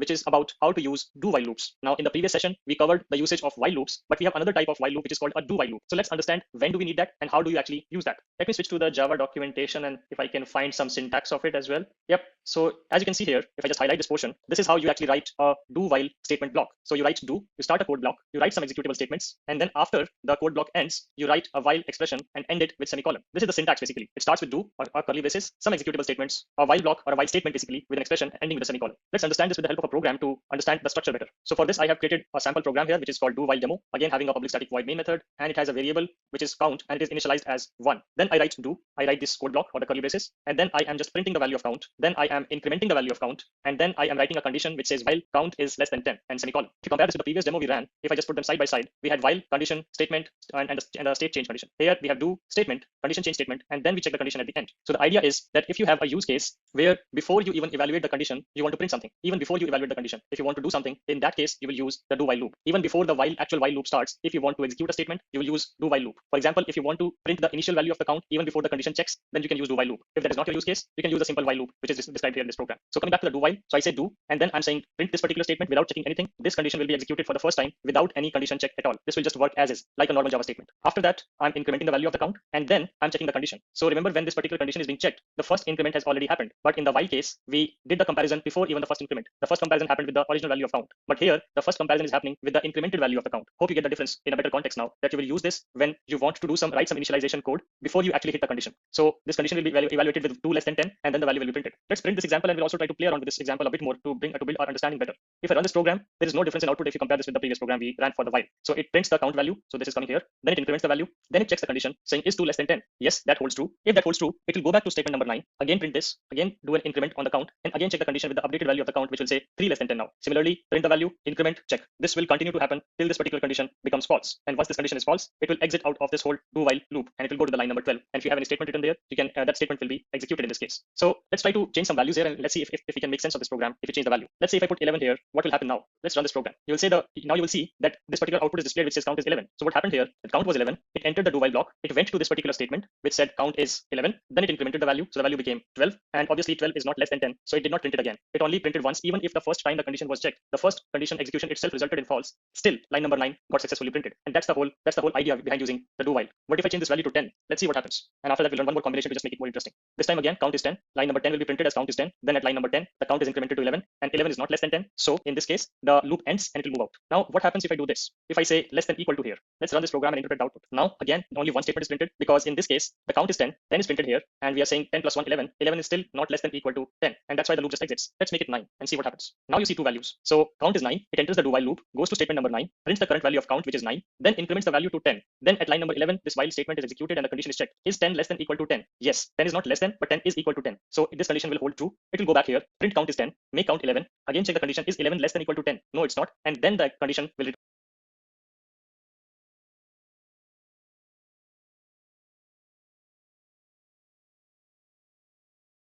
which is about how to use do while loops. Now, in the previous session, we covered the usage of while loops, but we have another type of while loop, which is called a do while loop. So let's understand when do we need that and how do you actually use that. Let me switch to the Java documentation and if I can find some syntax of it as well. Yep. So as you can see here, if I just highlight this portion, this is how you actually write a do while statement block. So you write do, you start a code block, you write some executable statements, and then after the code block ends, you write a while expression and end it with semicolon. This is the syntax basically. It starts with do or curly braces, some executable statements, a while block or a while statement basically with an expression ending with a semicolon. Let's understand this with the help of a program to understand the structure better. So for this, I have created a sample program here, which is called do while demo. Again, having a public static void main method, and it has a variable which is count, and it is initialized as 1. Then I write do, I write this code block or the curly braces, and then I am just printing the value of count. Then I am incrementing the value of count, and then I am writing a condition which says while count is less than 10 and semicolon. If you compare this to the previous demo we ran, if I just put them side by side, we had while condition statement and a state change condition. Here we have do statement, condition change statement, and then we check the condition at the end. So the idea is that if you have a use case where before you even evaluate the condition, you want to print something, even before you evaluate the condition, if you want to do something, in that case, you will use the do while loop. Even before the actual while loop starts, if you want to execute a statement, you will use do while loop. For example, if you want to print the initial value of the count even before the condition checks, then you can use do while loop. If that is not your use case, you can use a simple while loop, which is described here in this program. So coming back to the do while, so I say do, and then I'm saying print this particular statement without checking anything. This condition will be executed for the first time without any condition check at all. This will just work as is, like a normal Java statement. After that, I'm incrementing the value of the count, and then I'm checking the condition. So remember, when this particular condition is being checked, the first increment has already happened. But in the while case, we did the comparison before even the first increment. The first comparison happened with the original value of count. But here, the first comparison is happening with the incremented value of the count. Hope you get the difference in a better context now, that you will use this when you want to do write some initialization code before you actually hit the condition. So this condition will be evaluated with 2 less than 10, and then the value will be printed. Let's print this example, and we'll also try to play around with this example a bit more to build our understanding better. If I run this program, there is no difference in output if you compare this with the previous program we ran for the while. So it prints the count value. So this is coming here. Then it increments the value. Then it checks the condition saying is 2 less than 10. Yes, that holds true. If that holds true, it will go back to statement number 9. Again print this. Again do an increment on the count, and again check the condition with the updated value of the count, which will say 3 less than 10 now. Similarly, print the value, increment, check. This will continue to happen till this particular condition becomes false. And once this condition is false, it will exit out of this whole do while loop, and it will go to the line number 12. And if you have any statement written there, you can that statement will be executed in this case. So let's try to change some values here, and let's see if we can make sense of this program. If you change the value, let's say if I put 11 here, what will happen now? Let's run this program. You will say now you will see that this particular output is displayed which says count is 11. So what happened here? The count was 11. It entered the do while block. It went to this particular statement which said count is 11. Then it incremented the value, so the value became 12. And obviously 12 is not less than 10, so it did not print it again. It only printed once, even if the first time the condition was checked, the first condition execution itself resulted in false. Still, line number 9 got successfully printed, and that's the whole idea behind using the do while. What if I change this value to 10? Let's see what happens. And after that, we'll run one more combination to just make it more interesting. This time again, count is 10. Line number 10 will be printed as count is 10. Then at line number 10, the count is incremented to 11, and 11 is not less than 10. So in this case, the loop ends and it will move out. Now, what happens if I do this? If I say less than equal to here, let's run this program and interpret the output. Now, again, only one statement is printed because in this case, the count is 10. 10 is printed here, and we are saying 10 plus 1, 11. 11 is still not less than equal to 10, and that's why the loop just exits. Let's make it 9 and see what happens. Now you see two values. So count is 9. It enters the do while loop, goes to statement number 9, prints the current value of count, which is 9, then increments the value to 10. Then at line number 11, this while statement is executed and the condition is checked. Is 10 less than equal to 10? Yes, 10 is not less than, but 10 is equal to 10. So this condition will hold true. It will go back here, print count is 10, make count 11, again check the condition, is 11 less than equal to 10? No, it's not. And then the condition will return.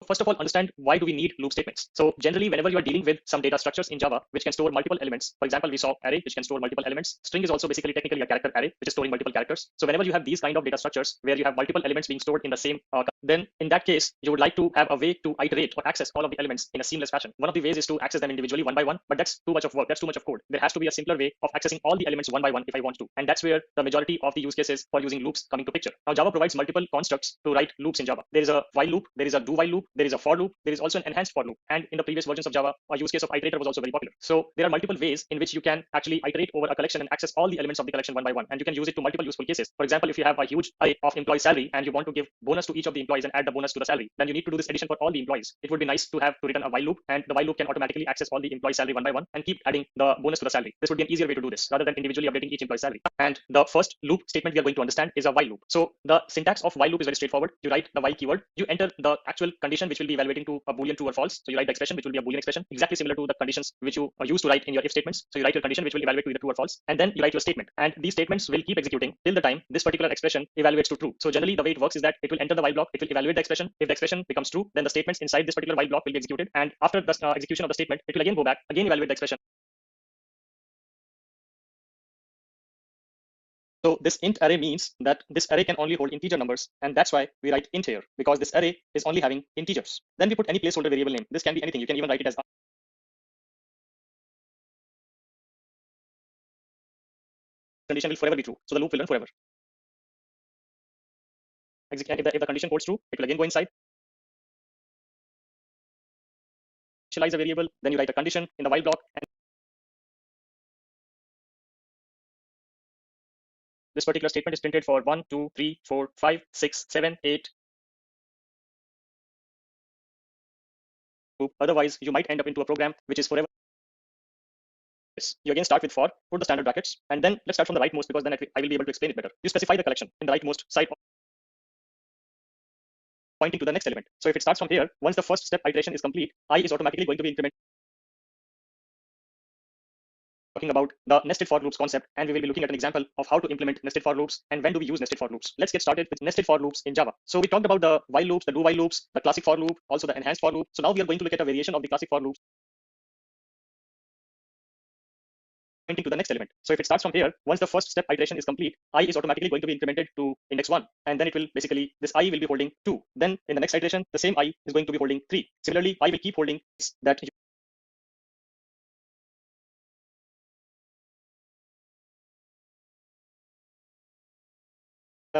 First of all, understand why do we need loop statements. So generally, whenever you are dealing with some data structures in Java, which can store multiple elements, for example, we saw array, which can store multiple elements. String is also basically technically a character array, which is storing multiple characters. So whenever you have these kind of data structures where you have multiple elements being stored in the same, then in that case, you would like to have a way to iterate or access all of the elements in a seamless fashion. One of the ways is to access them individually one by one, but that's too much of work. That's too much of code. There has to be a simpler way of accessing all the elements one by one if I want to. And that's where the majority of the use cases for using loops come into picture. Now, Java provides multiple constructs to write loops in Java. There is a while loop, there is a do while loop, there is a for loop, there is also an enhanced for loop. And in the previous versions of Java, a use case of iterator was also very popular. So there are multiple ways in which you can actually iterate over a collection and access all the elements of the collection one by one. And you can use it to multiple useful cases. For example, if you have a huge array of employee salary and you want to give bonus to each of the employees and add the bonus to the salary, then you need to do this addition for all the employees. It would be nice to have to return a while loop, and the while loop can automatically access all the employee salary one by one and keep adding the bonus to the salary. This would be an easier way to do this rather than individually updating each employee salary. And the first loop statement we are going to understand is a while loop. So the syntax of while loop is very straightforward. You write the while keyword, you enter the actual condition which will be evaluating to a boolean true or false. So you write the expression which will be a boolean expression, exactly similar to the conditions which you use to write in your if statements. So you write your condition which will evaluate to either true or false, and then you write your statement. And these statements will keep executing till the time this particular expression evaluates to true. So generally the way it works is that it will enter the while block, it will evaluate the expression. If the expression becomes true, then the statements inside this particular while block will be executed. And after the execution of the statement, it will again go back, again evaluate the expression. So this int array means that this array can only hold integer numbers, and that's why we write int here, because this array is only having integers. Then we put any placeholder variable name. This can be anything. You can even write it as condition will forever be true. So the loop will run forever. And if the condition holds true, it will again go inside, initialize a variable, then you write a condition in the while block, and this particular statement is printed for 1, 2, 3, 4, 5, 6, 7, 8. Otherwise, you might end up into a program which is forever. You again start with for, put the standard brackets, and then let's start from the rightmost, because then I will be able to explain it better. You specify the collection in the rightmost side pointing to the next element. So if it starts from here, once the first step iteration is complete, I is automatically going to be incremented. Talking about the nested for loops concept, and we will be looking at an example of how to implement nested for loops and when do we use nested for loops. Let's get started with nested for loops in Java. So we talked about the while loops, the do while loops, the classic for loop, also the enhanced for loop. So now we are going to look at a variation of the classic for loops pointing to the next element. So if it starts from here, once the first step iteration is complete, I is automatically going to be incremented to index 1, and then it will basically, this I will be holding 2. Then in the next iteration, the same I is going to be holding 3. Similarly, I will keep holding that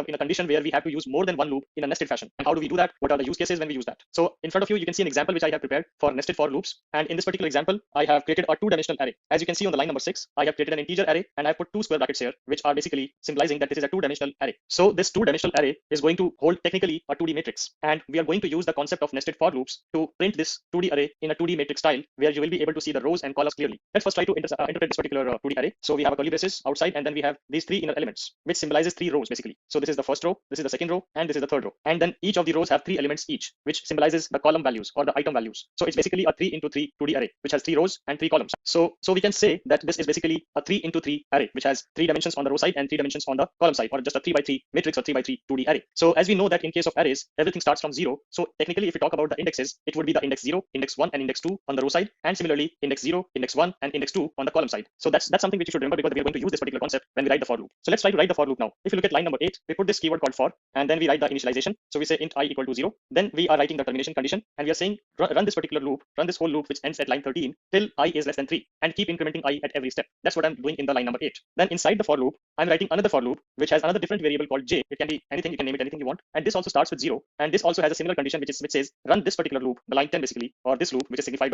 in a condition where we have to use more than one loop in a nested fashion. And how do we do that? What are the use cases when we use that? So in front of you, you can see an example which I have prepared for nested for loops. And in this particular example, I have created a two-dimensional array. As you can see on the line number 6, I have created an integer array, and I put 2 square brackets here, which are basically symbolizing that this is a two-dimensional array. So this two-dimensional array is going to hold technically a 2D matrix. And we are going to use the concept of nested for loops to print this 2D array in a 2D matrix style, where you will be able to see the rows and columns clearly. Let's first try to interpret this particular 2D array. So we have a curly braces outside, and then we have these 3 inner elements, which symbolizes 3 rows basically. So this is the first row, this is the second row, and this is the third row. And then each of the rows have 3 elements each, which symbolizes the column values or the item values. So it's basically a 3 into 3 2D array, which has 3 rows and 3 columns. So we can say that this is basically a 3 into 3 array, which has 3 dimensions on the row side and 3 dimensions on the column side, or just a 3 by 3 matrix or 3 by 3 2D array. So as we know that in case of arrays, everything starts from 0. So technically, if we talk about the indexes, it would be the index 0, index 1, and index 2 on the row side, and similarly index 0, index 1, and index 2 on the column side. So that's something which you should remember, because we are going to use this particular concept when we write the for loop. So let's try to write the for loop now. If you look at line number 8, we put this keyword called for, and then we write the initialization. So we say int I equal to 0. Then we are writing the termination condition, and we are saying run this particular loop, run this whole loop which ends at line 13 till I is less than 3, and keep incrementing I at every step. That's what I'm doing in the line number 8. Then inside the for loop, I'm writing another for loop which has another different variable called j. It can be anything, you can name it anything you want. And this also starts with 0. And this also has a similar condition which says run this particular loop, the line 10 basically, or this loop which is signified